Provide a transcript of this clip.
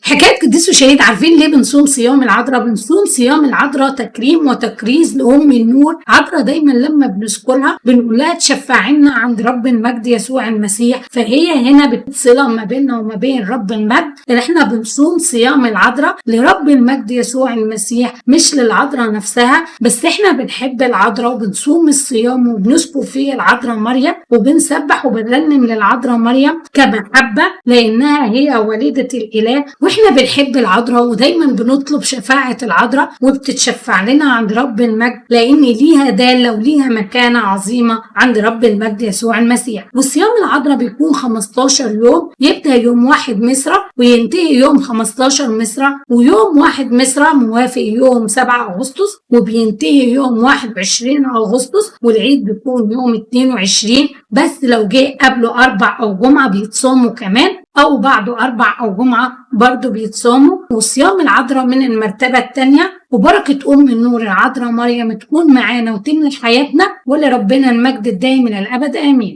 حكاية قديس وشهيد. عارفين ليه بنصوم صيام العذراء؟ بنصوم صيام العذراء تكريم وتكريس لأم النور. عذراء دايما لما بنذكرها بنقول لها تشفع لنا عند رب المجد يسوع المسيح، فهي هنا بتصلة ما بيننا وما بين رب المجد، ان احنا بنصوم صيام العذراء لرب المجد يسوع المسيح، مش للعذراء نفسها بس. احنا بنحب العذراء وبنصوم الصيام وبنذكر فيه العذراء مريم، وبنسبح وبنرنم للعذراء مريم كمحبة لانها هي والدة الاله. واحنا بنحب العذراء ودايما بنطلب شفاعة العذراء، وبتتشفع لنا عند رب المجد لان ليها دالة وليها مكانة عظيمة عند رب المجد يسوع المسيح. وصيام العذراء بيكون 15 يوم، يبدأ يوم 1 مصر وينتهي يوم 15 مصر، ويوم 1 مصر موافق يوم 7 أغسطس وبينتهي يوم 21 أغسطس، والعيد بيكون يوم 22. بس لو جه قبله 4 أو جمعة بيتصوموا كمان، أو بعده 4 أو جمعة برضو بيتصوموا. وصيام العذراء من المرتبة الثانية. وبركة أم النور العذراء مريم تكون معانا وتملى حياتنا، ولربنا المجد الدائم إلى الأبد آمين.